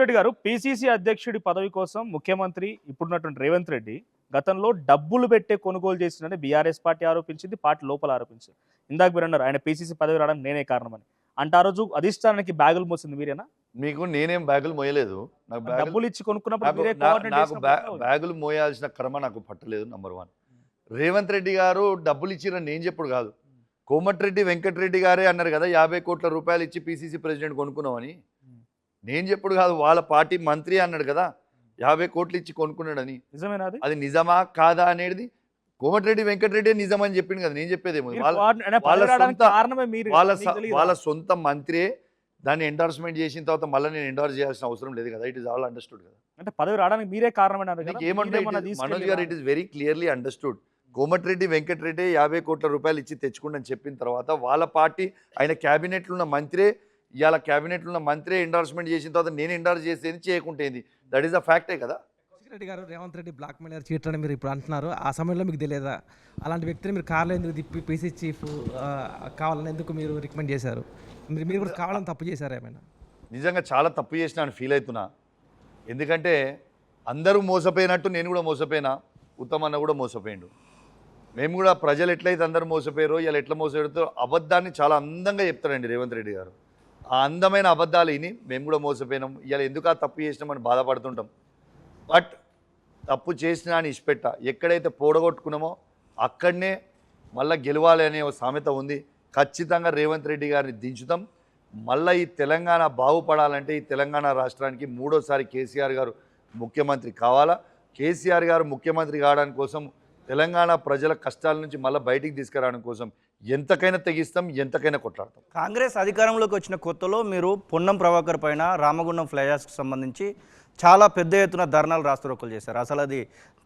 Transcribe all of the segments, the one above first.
కౌశిక్ గారు పీసీసీ అధ్యక్షుడి పదవి కోసం ముఖ్యమంత్రి ఇప్పుడున్నటువంటి రేవంత్ రెడ్డి గతంలో డబ్బులు పెట్టే కొనుగోలు చేసిందని బీఆర్ఎస్ పార్టీ ఆరోపించింది, పార్టీ లోపల ఆరోపించింది. ఇందాక మీరు అన్నారు ఆయన పీసీసీ పదవి రావడానికి నేనే కారణమని. అంటే ఆ రోజు అధిష్టానానికి బ్యాగులు మోసింది మీరేనా? మీకు నేనేం బ్యాగులు మోయలేదు. నాకు డబ్బులు ఇచ్చి కొనుక్కున్నప్పుడు మీరే నాకు కోఆర్డినేట్ నాకు చేసినప్పుడు బ్యాగులు మోయాల్సిన కర్మ నాకు పట్టలేదు. నంబర్ 1. రేవంత్ రెడ్డి గారు డబ్బులు ఇచ్చిరని నేను చెప్పుడు కాదు. కోమటిరెడ్డి వెంకటరెడ్డి గారే అన్నారు కదా 50 కోట్ల రూపాయలు ఇచ్చి పీసీసీ ప్రెసిడెంట్ కొనుక్కున్నామని. నేను చెప్పుడు కాదు, వాళ్ళ పార్టీ మంత్రి అన్నాడు కదా 50 కోట్లు ఇచ్చి కొనుక్కున్నాడని. నిజమేనా? అది నిజమా కాదా అనేది కోమటిరెడ్డి వెంకటరెడ్డి నిజం అని చెప్పింది కదా, నేను చెప్పేదేమో. వాళ్ళ సొంత మంత్రే దాన్ని ఎండార్స్మెంట్ చేసిన తర్వాత మళ్ళీ నేను ఎండార్స్ చేయాల్సిన అవసరం లేదు కదా. ఇట్ ఇస్ ఆల్ అండర్స్టూడ్ కదా. అంటే పదవి రావడానికి మీరే కారణమన్నారు. మనోజ్ గారు it is very clearly understood. Komatireddy Venkatareddy 50 కోట్ల రూపాయలు ఇచ్చి తెచ్చుకుంటని చెప్పిన తర్వాత వాళ్ళ పార్టీ ఆయన క్యాబినెట్లో ఉన్న మంత్రే ఇవాళ క్యాబినెట్లో ఉన్న మంత్రే ఎండార్స్మెంట్ చేసిన తర్వాత నేను ఎండార్స్ చేసేది చేయకుంటేది. దట్ ఈస్ ద ఫ్యాక్టే కదా. రెడ్డి గారు Revanth Reddy blackmail cheater అని మీరు ఇప్పుడు అంటున్నారు. ఆ సమయంలో మీకు తెలియదా? అలాంటి వ్యక్తిని మీరు కార్లో ఎందుకు తిప్పి పీసీ చీఫ్ కావాలని ఎందుకు మీరు రికమెండ్ చేశారు? మీరు కూడా కావాలని తప్పు చేశారు ఏమైనా? నిజంగా చాలా తప్పు చేసిన అని ఫీల్ అవుతున్నా. ఎందుకంటే అందరూ మోసపోయినట్టు నేను కూడా మోసపోయినా, ఉత్తమ్ అన్న కూడా మోసపోయిండు. మేము కూడా ప్రజలు ఎట్లయితే అందరూ మోసపోయారో ఇలా ఎట్లా మోసపోయారో అబద్ధాన్ని చాలా అందంగా చెప్తారండి రేవంత్ రెడ్డి గారు. ఆ అందమైన అబద్ధాలు విని మేము కూడా మోసపోయినాం. ఇలా ఎందుకు ఆ తప్పు చేసినామని బాధపడుతుంటాం. బట్ తప్పు చేసినా అని ఇష్టపెట్ట ఎక్కడైతే పోడగొట్టుకున్నామో అక్కడనే మళ్ళీ గెలవాలి అనే ఒక సామెత ఉంది. ఖచ్చితంగా రేవంత్ రెడ్డి గారిని దించుతాం. మళ్ళీ ఈ తెలంగాణ బాగుపడాలంటే ఈ తెలంగాణ రాష్ట్రానికి 3వసారి కేసీఆర్ గారు ముఖ్యమంత్రి కావాలా. కేసీఆర్ గారు ముఖ్యమంత్రి కావడానికి కోసం తెలంగాణ ప్రజల కష్టాల నుంచి మళ్ళీ బయటికి తీసుకురావడం కోసం ఎంతకైనా తెగిస్తాం, ఎంతకైనా కొట్లాడతాం. కాంగ్రెస్ అధికారంలోకి వచ్చిన కొత్తలో మీరు పొన్నం ప్రభాకర్ పైన రామగుండం ఫ్లైఓవర్కి సంబంధించి చాలా పెద్ద ఎత్తున ధర్నాలు రాస్తారోకలు చేశారు. అసలు అది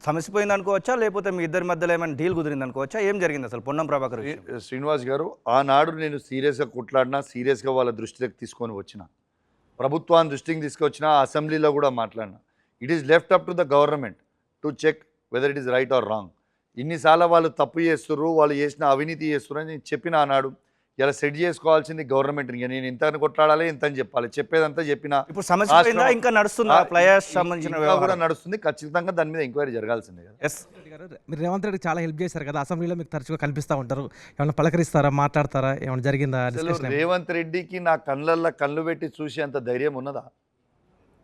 సమసిపోయింది అనుకోవచ్చా, లేకపోతే మీ ఇద్దరి మధ్యలో ఏమైనా డీల్ కుదిరింది అనుకోవచ్చా? ఏం జరిగింది అసలు పొన్నం ప్రభాకర్? శ్రీనివాస్ గారు, ఆనాడు నేను సీరియస్గా కొట్లాడినా, సీరియస్గా వాళ్ళ దృష్టికి తీసుకొని వచ్చిన, ప్రభుత్వాన్ని దృష్టికి తీసుకొచ్చిన, అసెంబ్లీలో కూడా మాట్లాడినా. It is left up to the government to check whether it is right or wrong. ఇన్నిసార్లు వాళ్ళు తప్పు చేస్తుర్రు, వాళ్ళు చేసిన అవినీతి చేస్తున్నారు అని నేను చెప్పిన ఆనాడు. ఇలా సెట్ చేసుకోవాల్సింది గవర్నమెంట్. నేను ఇంత కొట్లాడాలి, ఇంత అని చెప్పాలి, చెప్పేదంతా చెప్పిన. ఇప్పుడు సమస్య ఇంకా నడుస్తుంది, ఫ్లైఓవర్స్ సంబంధించిన కూడా నడుస్తుంది. ఖచ్చితంగా దాని మీద ఎంక్వైరీ జరగాల్సిందే కదా. మీరు రేవంత్ రెడ్డి చాలా హెల్ప్ చేశారు కదా, అసెంబ్లీలో మీకు తరచుగా కనిపిస్తూ ఉంటారు. ఏమైనా పలకరిస్తారా, మాట్లాడతారా, ఏమైనా జరిగిందా? రేవంత్ రెడ్డికి నా కళ్ళల్లో కళ్ళు పెట్టి చూసే అంత ధైర్యం ఉన్నదా?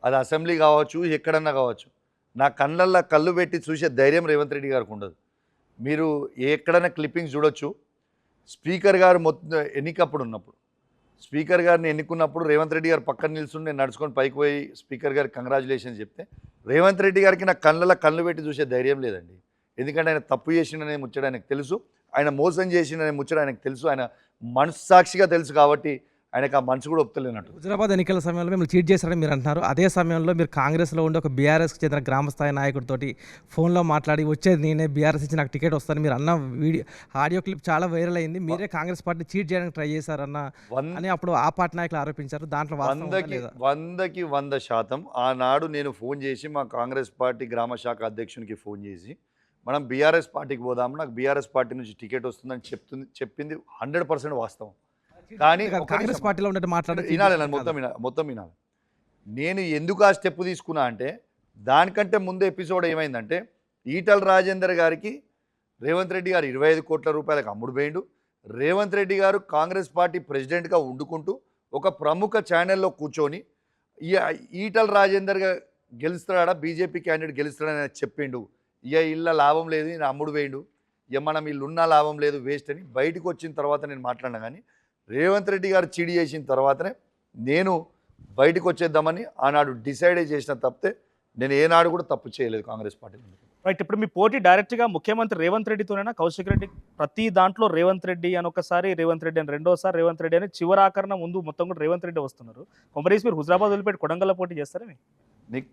అది అసెంబ్లీ కావచ్చు, ఎక్కడన్నా కావచ్చు. నా కళ్ళల్లో కళ్ళు పెట్టి చూసే ధైర్యం రేవంత్ రెడ్డి గారికి ఉండదు. మీరు ఎక్కడైనా క్లిప్పింగ్స్ చూడొచ్చు. స్పీకర్ గారు ఎన్నికప్పుడు ఉన్నప్పుడు, స్పీకర్ గారిని ఎన్నుకున్నప్పుడు రేవంత్ రెడ్డి గారు పక్కన నిల్చుని నేను నడుచుకొని పైకి పోయి స్పీకర్ గారికి కంగ్రాచులేషన్స్ చెప్తే రేవంత్ రెడ్డి గారికి నా కళ్ళలో కళ్ళు పెట్టి చూసే ధైర్యం లేదండి. ఎందుకంటే ఆయన తప్పు చేసిండనే ముచ్చట ఆయనకు తెలుసు, ఆయన మోసం చేసిండనే ముచ్చట ఆయనకు తెలుసు, ఆయన మనస్సాక్షిగా తెలుసు. కాబట్టి ఆయనకు ఆ మనసు కూడా ఒప్పుతలేనట్టు. హుజరాబాద్ ఎన్నికల సమయంలో మిమ్మల్ని చీట్ చేశారని మీరు అంటున్నారు. అదే సమయంలో మీరు కాంగ్రెస్లో ఉండి ఒక బీఆర్ఎస్కి చెందిన గ్రామస్థాయి నాయకుడితోటి ఫోన్లో మాట్లాడి వచ్చేది నేనే, బీఆర్ఎస్ ఇచ్చి నాకు టికెట్ వస్తాను మీరు అన్న ఆడియో క్లిప్ చాలా వైరల్ అయింది. మీరే కాంగ్రెస్ పార్టీ చీట్ చేయడానికి ట్రై చేశారన్న అని అప్పుడు ఆ పార్టీ నాయకులు ఆరోపించారు. దాంట్లో 100కి 100% ఆనాడు నేను ఫోన్ చేసి మా కాంగ్రెస్ పార్టీ గ్రామ శాఖ అధ్యక్షునికి ఫోన్ చేసి మనం బీఆర్ఎస్ పార్టీకి పోదాము, నాకు బీఆర్ఎస్ పార్టీ నుంచి టికెట్ వస్తుందని చెప్పింది 100% వాస్తవం. కానీ కాంగ్రెస్ పార్టీలో ఉన్నట్టు వినాలి, మొత్తం వినాలి. నేను ఎందుకు ఆ స్టెప్ తీసుకున్నా అంటే దానికంటే ముందు ఎపిసోడ్ ఏమైందంటే ఈటల రాజేందర్ గారికి రేవంత్ రెడ్డి గారు 25 కోట్ల రూపాయలకు అమ్ముడు పోయిండు. రేవంత్ రెడ్డి గారు కాంగ్రెస్ పార్టీ ప్రెసిడెంట్గా ఉండుకుంటూ ఒక ప్రముఖ ఛానల్లో కూర్చొని ఈటల రాజేందర్ గారు గెలుస్తాడా, బీజేపీ క్యాండిడేట్ గెలుస్తాడని చెప్పిండు. ఇళ్ళ లాభం లేదు, నేను అమ్ముడు పోయిండు, మనం వీళ్ళున్న లాభం లేదు, వేస్ట్ అని బయటకు వచ్చిన తర్వాత నేను మాట్లాడినా. కానీ రేవంత్ రెడ్డి గారు చీడి చేసిన తర్వాతనే నేను బయటకు వచ్చేద్దామని ఆనాడు డిసైడ్ చేసిన తప్పితే నేను ఏనాడు కూడా తప్పు చేయలేదు కాంగ్రెస్ పార్టీ. రైట్. ఇప్పుడు మీ పోటీ డైరెక్ట్గా ముఖ్యమంత్రి రేవంత్ రెడ్డితోనైనా? కౌశిక్ రెడ్డి ప్రతి దాంట్లో రేవంత్ రెడ్డి అని ఒకసారి, రేవంత్ రెడ్డి అని రెండోసారి, రేవంత్ రెడ్డి అని చివరాకరణ ముందు మొత్తం కూడా రేవంత్ రెడ్డి వస్తున్నారు. కొంపరీస్ మీరు హుజరాబాద్ వదిలిపెట్టి కొడంగల్లో పోటీ చేస్తారని నీకు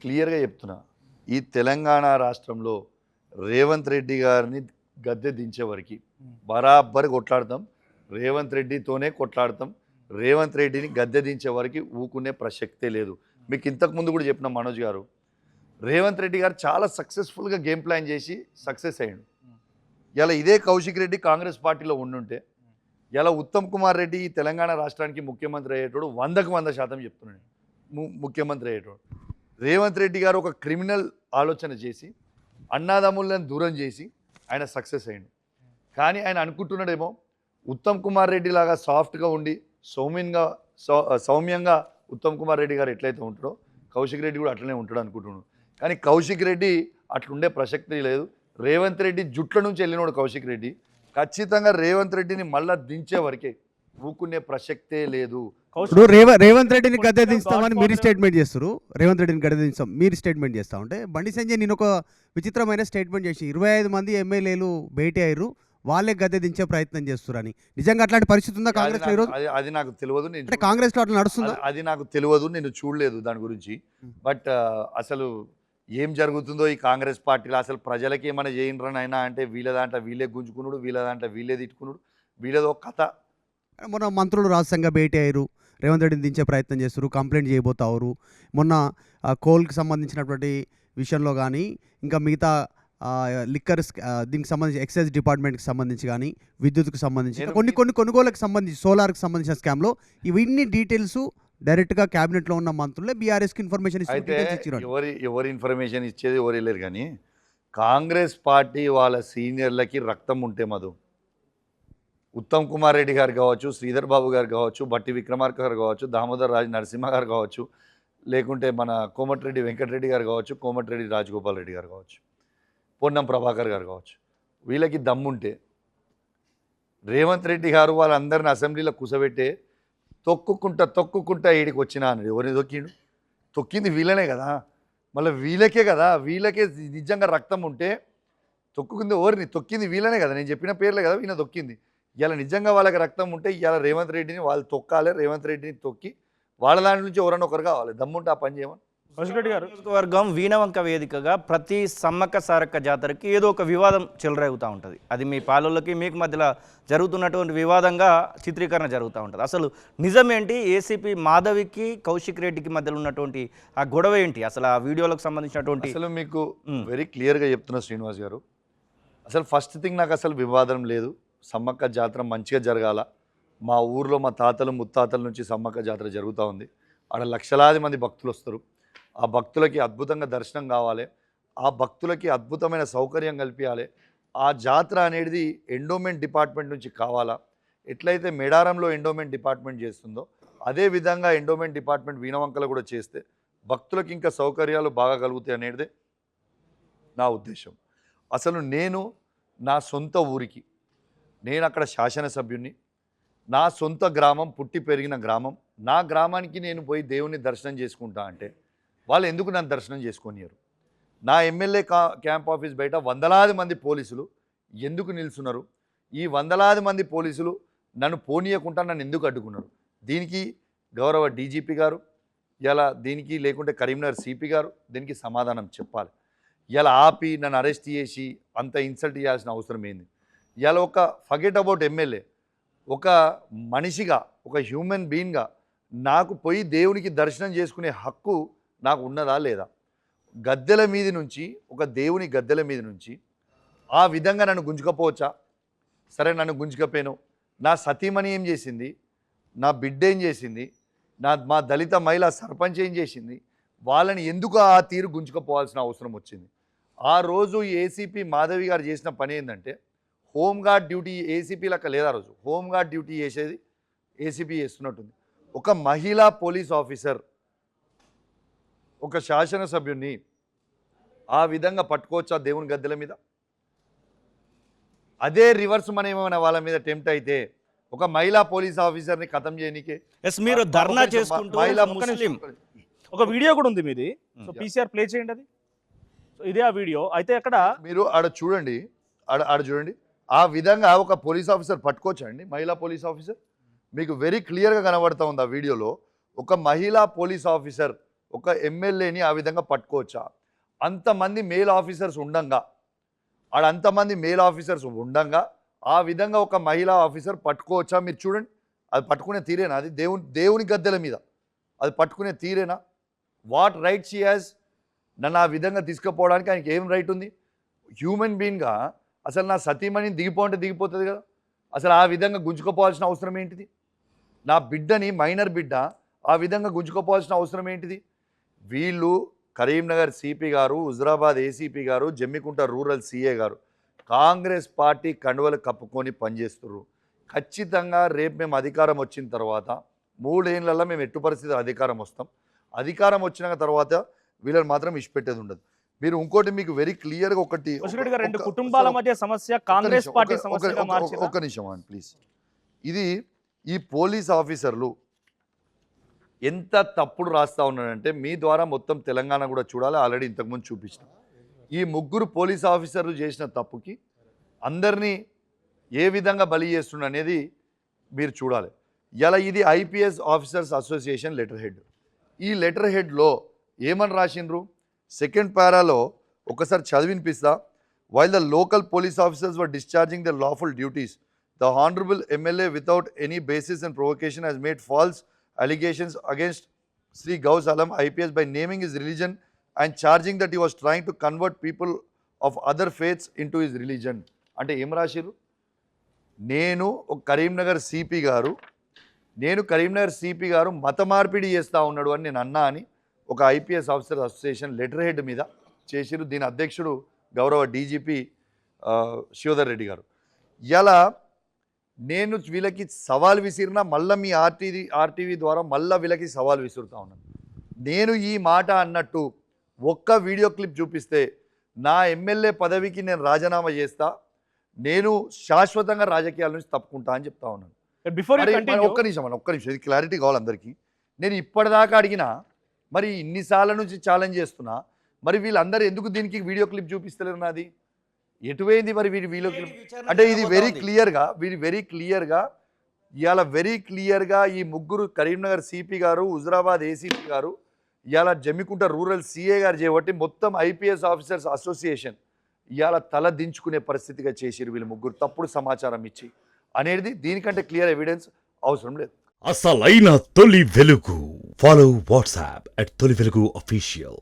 క్లియర్గా చెప్తున్నా. ఈ తెలంగాణ రాష్ట్రంలో రేవంత్ రెడ్డి గారిని గద్దె దించే వరకు బరాబర్ కొట్లాడతాం, రేవంత్ రెడ్డితోనే కొట్లాడతాం. రేవంత్ రెడ్డిని గద్దె దించే వరకు ఊకునే ప్రసక్తే లేదు. మీకు ఇంతకుముందు కూడా చెప్పిన మనోజ్ గారు, రేవంత్ రెడ్డి గారు చాలా సక్సెస్ఫుల్గా గేమ్ ప్లాన్ చేసి సక్సెస్ అయ్యాడు. ఇలా ఇదే కౌశిక్ రెడ్డి కాంగ్రెస్ పార్టీలో ఉండుంటే ఇలా ఉత్తమ్ కుమార్ రెడ్డి ఈ తెలంగాణ రాష్ట్రానికి ముఖ్యమంత్రి అయ్యేటోడు 100కి 100% చెప్తున్నాడు. ముఖ్యమంత్రి అయ్యేటోడు. రేవంత్ రెడ్డి గారు ఒక క్రిమినల్ ఆలోచన చేసి అన్నాదమ్ములను దూరం చేసి ఆయన సక్సెస్ అయ్యిండు. కానీ ఆయన అనుకుంటున్నాడేమో ఉత్తమ్ కుమార్ రెడ్డి లాగా సాఫ్ట్గా ఉండి సౌమ్యంగా ఉత్తమ్ కుమార్ రెడ్డి గారు ఎట్లయితే ఉంటాడో కౌశిక్ రెడ్డి కూడా అట్లనే ఉంటాడు అనుకుంటున్నాడు. కానీ కౌశిక్ రెడ్డి అట్లుండే ప్రసక్తి లేదు. రేవంత్ రెడ్డి జుట్ల నుంచి వెళ్ళినోడు కౌశిక్ రెడ్డి. ఖచ్చితంగా రేవంత్ రెడ్డిని మళ్ళా దించే వరకే, ఊకునే ప్రసక్తే లేదు. ఇప్పుడు రేవంత్ రెడ్డిని గద్దె దించుతామని మీరు స్టేట్మెంట్ చేస్తారు, రేవంత్ రెడ్డిని గద్దె దించుతాం మీరు స్టేట్మెంట్ చేస్తా ఉంటే బండి సంజయ్ నేను ఒక విచిత్రమైన స్టేట్మెంట్ చేసి 25 మంది ఎమ్మెల్యేలు భేటీ అయ్యారు, వాళ్ళే గద్దె దించే ప్రయత్నం చేస్తున్నారని. నిజంగా అట్లాంటి పరిస్థితి ఉందా కాంగ్రెస్ లో ఈరోజు? అది నాకు తెలియదు. అంటే కాంగ్రెస్ లో అట్లా నడుస్తుందా? అది నాకు తెలియదు, నేను చూడలేదు దాని గురించి. బట్ అసలు ఏం జరుగుతుందో ఈ కాంగ్రెస్ పార్టీలో, అసలు ప్రజలకి ఏమైనా చేయండి అయినా అంటే వీళ్ళ దాంట్లో వీళ్ళే గుంజుకున్నాడు, వీళ్ళ దాంట్లో వీళ్ళే తిట్టుకున్నాడు, వీళ్ళదో కథ. మొన్న మంత్రులు రాజ్యసంగా భేటీ అయ్యారు, రేవంత్ రెడ్డిని దించే ప్రయత్నం చేస్తారు, కంప్లైంట్ చేయబోతారు. మొన్న కోల్కి సంబంధించినటువంటి విషయంలో కానీ ఇంకా మిగతా లిక్కర్స్ దీనికి సంబంధించి ఎక్సైజ్ డిపార్ట్మెంట్కి సంబంధించి కానీ విద్యుత్కు సంబంధించి కొన్ని కొనుగోలుకు సంబంధించి సోలార్కి సంబంధించిన స్కామ్లో ఇవన్నీ డీటెయిల్స్ డైరెక్ట్గా క్యాబినెట్లో ఉన్న మంత్రులే బీఆర్ఎస్కి ఇన్ఫర్మేషన్ ఇచ్చారు. ఎవరు ఇన్ఫర్మేషన్ ఇచ్చేది ఎవరు వెళ్ళారు. కానీ కాంగ్రెస్ పార్టీ వాళ్ళ సీనియర్లకి రక్తం ఉంటే మధు, ఉత్తమ్ కుమార్ రెడ్డి గారు కావచ్చు, శ్రీధర్ బాబు గారు కావచ్చు, బట్టి విక్రమార్క గారు కావచ్చు, దామోదర్ రాజ్ నరసింహ గారు కావచ్చు, లేకుంటే మన కోమటిరెడ్డి వెంకటరెడ్డి గారు కావచ్చు, కోమటిరెడ్డి రాజగోపాల్ రెడ్డి గారు కావచ్చు, పొన్నం ప్రభాకర్ గారు కావచ్చు, వీళ్ళకి దమ్ముంటే రేవంత్ రెడ్డి గారు వాళ్ళందరిని అసెంబ్లీలో కూసబెట్టే తొక్కుకుంటా ఈడికి వచ్చినా అని ఎవరిని తొక్కిండు? తొక్కింది వీళ్ళనే కదా, మళ్ళీ వీళ్ళకే కదా, వీళ్ళకే నిజంగా రక్తం ఉంటే తొక్కింది ఎవరిని? తొక్కింది వీళ్ళనే కదా, నేను చెప్పిన పేర్లే కదా వీళ్ళ తొక్కింది. ఇలా నిజంగా వాళ్ళకి రక్తం ఉంటే ఇలా రేవంత్ రెడ్డిని వాళ్ళు తొక్కాలి, రేవంత్ రెడ్డిని తొక్కి వాళ్ళ దాంట్లో నుంచి ఎవరన్నా ఒకరు కావాలి, దమ్ముంటే ఆ పని చేయమని. కౌశిక్ రెడ్డి గారు, నియోజకవర్గం వీణవంక వేదికగా ప్రతి సమ్మక్క సారక్క జాతరకి ఏదో ఒక వివాదం చెలరేగుతూ ఉంటుంది. అది మీ పాలనకి మీకు మధ్యలో జరుగుతున్నటువంటి వివాదంగా చిత్రీకరణ జరుగుతూ ఉంటుంది. అసలు నిజమేంటి? ఏసీపీ మాధవికి కౌశిక్ రెడ్డికి మధ్యలో ఉన్నటువంటి ఆ గొడవ ఏంటి? అసలు ఆ వీడియోలకు సంబంధించినటువంటి అసలు మీకు వెరీ క్లియర్గా చెప్తున్నా శ్రీనివాస్ గారు. అసలు ఫస్ట్ థింగ్, నాకు అసలు వివాదం లేదు. సమ్మక్క జాతర మంచిగా జరగాల. మా ఊర్లో మా తాతలు ముత్తాతల నుంచి సమ్మక్క జాతర జరుగుతూ ఉంది. ఆడ లక్షలాది మంది భక్తులు వస్తారు. ఆ భక్తులకి అద్భుతంగా దర్శనం కావాలి, ఆ భక్తులకి అద్భుతమైన సౌకర్యం కల్పించాలి. ఆ జాతర అనేది ఎండోమెంట్ డిపార్ట్మెంట్ నుంచి కావాలా? ఎట్లయితే మేడారంలో ఎండోమెంట్ డిపార్ట్మెంట్ చేస్తుందో అదే విధంగా ఎండోమెంట్ డిపార్ట్మెంట్ వీణవంకలు కూడా చేస్తే భక్తులకు ఇంకా సౌకర్యాలు బాగా కలుగుతాయి అనేది నా ఉద్దేశం. అసలు నేను నా సొంత ఊరికి, నేను అక్కడ శాసనసభ్యుని, నా సొంత గ్రామం, పుట్టి పెరిగిన గ్రామం, నా గ్రామానికి నేను పోయి దేవుని దర్శనం చేసుకుంటా అంటే వాళ్ళు ఎందుకు నన్ను దర్శనం చేసుకొనియరు? నా ఎమ్మెల్యే క్యాంప్ ఆఫీస్ బయట వందలాది మంది పోలీసులు ఎందుకు నిల్చున్నారు? ఈ వందలాది మంది పోలీసులు నన్ను పోనీయకుండా నన్ను ఎందుకు అడ్డుకున్నారు? దీనికి గౌరవ డీజీపీ గారు ఇలా, దీనికి లేకుంటే కరీంనగర్ సిపి గారు దీనికి సమాధానం చెప్పాలి. ఇలా ఆపి నన్ను అరెస్ట్ చేసి అంత ఇన్సల్ట్ చేయాల్సిన అవసరం ఏంది? ఇలా ఒక ఫర్గెట్ అబౌట్ ఎమ్మెల్యే, ఒక మనిషిగా, ఒక హ్యూమన్ బీయింగ్గా నాకు పోయి దేవునికి దర్శనం చేసుకునే హక్కు నాకు ఉన్నదా లేదా? గద్దెల మీద నుంచి, ఒక దేవుని గద్దెల మీద నుంచి ఆ విధంగా నన్ను గుంజుకపోవచ్చా? సరే, నన్ను గుంజుకపోయాను. నా సతీమణి ఏం చేసింది? నా బిడ్డ ఏం చేసింది? మా దళిత మహిళా సర్పంచ్ ఏం చేసింది? వాళ్ళని ఎందుకు ఆ తీరు గుంజుకపోవాల్సిన అవసరం వచ్చింది? ఆ రోజు ఏసీపీ మాధవి గారు చేసిన పని ఏంటంటే, హోంగార్డ్ డ్యూటీ, ఏసీపీ లెక్క లేదా రోజు హోంగార్డ్ డ్యూటీ చేసేది ఏసీపీ చేస్తున్నట్టుంది. ఒక మహిళా పోలీస్ ఆఫీసర్ ఒక శాసనసభ్యుని ఆ విధంగా పట్టుకోవచ్చా దేవుని గద్దెల మీద? అదే రివర్స్ మనం ఏమైనా వాళ్ళ మీద టెంప్ట్ అయితే ఒక మహిళా పోలీస్ ఆఫీసర్ని ఖతం చేయనీకే మీరు ధర్నా చేసుకుంటూ ఒక వీడియో కూడా ఉంది మీది, సో పీసీఆర్ ప్లే చేయండి అది. సో ఇదే ఆ వీడియో. అయితే అక్కడ మీరు ఆడ చూడండి, ఆడ చూడండి. ఆ విధంగా ఒక పోలీస్ ఆఫీసర్ పట్టుకోవచ్చండి, మహిళా పోలీస్ ఆఫీసర్. మీకు వెరీ క్లియర్గా కనబడతా ఉంది ఆ వీడియోలో. ఒక మహిళా పోలీస్ ఆఫీసర్ ఒక ఎమ్మెల్యేని ఆ విధంగా పట్టుకోవచ్చా? అంతమంది మేల్ ఆఫీసర్స్ ఉండంగా, ఆడ అంతమంది మేల్ ఆఫీసర్స్ ఉండంగా ఆ విధంగా ఒక మహిళా ఆఫీసర్ పట్టుకోవచ్చా? మీరు చూడండి, అది పట్టుకునే తీరేనా? అది దేవుని గద్దెల మీద అది పట్టుకునే తీరేనా? What right she has? నన్ను ఆ విధంగా తీసుకుపోవడానికి ఆయనకి ఏం రైట్ ఉంది? హ్యూమన్ బీయింగ్గా అసలు నా సతీమణిని దిగిపోంటే దిగిపోతుంది కదా, అసలు ఆ విధంగా గుంజుకుపోవాల్సిన అవసరం ఏంటిది? నా బిడ్డని, మైనర్ బిడ్డ ఆ విధంగా గుంజుకోపోవాల్సిన అవసరం ఏంటిది? వీళ్ళు కరీంనగర్ సిపి గారు, హుజరాబాద్ ఏసీపీ గారు, జమ్మికుంట రూరల్ సిఏ గారు కాంగ్రెస్ పార్టీ కండువలు కప్పుకొని పనిచేస్తున్నారు. ఖచ్చితంగా రేపు మేము అధికారం వచ్చిన తర్వాత 3 ఏళ్లలో మేము ఎట్టు పరిస్థితి అధికారం వస్తాం. అధికారం వచ్చిన తర్వాత వీళ్ళని మాత్రం ఇష్టపెట్టేది ఉండదు. మీరు ఇంకోటి మీకు వెరీ క్లియర్గా ఒకటి వసంతరెడ్డి గారు, 2 కుటుంబాల మధ్య సమస్య కాంగ్రెస్ పార్టీ సమస్యగా మార్చిందా? ఒక్క నిమిషం అండి ప్లీజ్. ఇది ఈ పోలీస్ ఆఫీసర్లు ఎంత తప్పుడు రాస్తా ఉన్నాడంటే మీ ద్వారా మొత్తం తెలంగాణ కూడా చూడాలి. ఆల్రెడీ ఇంతకుముందు చూపించిన ఈ 3 పోలీస్ ఆఫీసర్లు చేసిన తప్పుకి అందరినీ ఏ విధంగా బలి చేస్తున్నా అనేది మీరు చూడాలి. ఇలా ఇది IPS officers association letter head. ఈ లెటర్ హెడ్లో ఏమని రాసిండ్రు? సెకండ్ పారాలో ఒకసారి చదివినిపిస్తా. While the local police officers were discharging the lawful duties, the honourable MLA without any basis and provocation has made false allegations against Sri Gaus Alam IPS by naming his religion and charging that he was trying to convert people of other faiths into his religion. అంటే ఏం రాసిరు? నేను Karimnagar CP గారు మత మార్పిడి చేస్తూ ఉన్నాడు అని నేను అన్నా అని ఒక IPS officer association letter head మీద చేసిరు. దీని అధ్యక్షుడు గౌరవ డీజీపీ శివధర్ రెడ్డి గారు. ఇలా నేను వీళ్ళకి సవాల్ విసిరినా మళ్ళీ మీ ఆర్టీవీ ద్వారా మళ్ళీ వీళ్ళకి సవాల్ విసురుతా ఉన్నాను. నేను ఈ మాట అన్నట్టు ఒక్క వీడియో క్లిప్ చూపిస్తే నా ఎమ్మెల్యే పదవికి నేను రాజీనామా చేస్తా, నేను శాశ్వతంగా రాజకీయాల నుంచి తప్పుకుంటా అని చెప్తా ఉన్నాను. బిఫోర్ ఒక్క నిమిషం ఇది క్లారిటీ కావాలి అందరికీ. నేను ఇప్పటిదాకా అడిగినా, మరి ఇన్నిసార్ల నుంచి ఛాలెంజ్ చేస్తున్నా, మరి వీళ్ళందరూ ఎందుకు దీనికి వీడియో క్లిప్ చూపిస్తలేరు? నాది ఎటువైంది మరి వీడియో క్లిప్? అంటే ఇది వెరీ క్లియర్గా ఇవాళ వెరీ క్లియర్గా ఈ 3 కరీంనగర్ సిపి గారు, హుజరాబాద్ ఏసీపీ గారు, ఇవాళ జమ్మికుంట రూరల్ సిఏ గారు చేయబట్టి మొత్తం ఐపీఎస్ ఆఫీసర్స్ అసోసియేషన్ ఇవాళ తల దించుకునే పరిస్థితిగా చేసిరు వీళ్ళు 3 తప్పుడు సమాచారం ఇచ్చి అనేది. దీనికంటే క్లియర్ ఎవిడెన్స్ అవసరం లేదు. అసలైన తొలి వెలుగు. ఫాలో వాట్సాప్ @తొలి వెలుగు అఫీషియల్.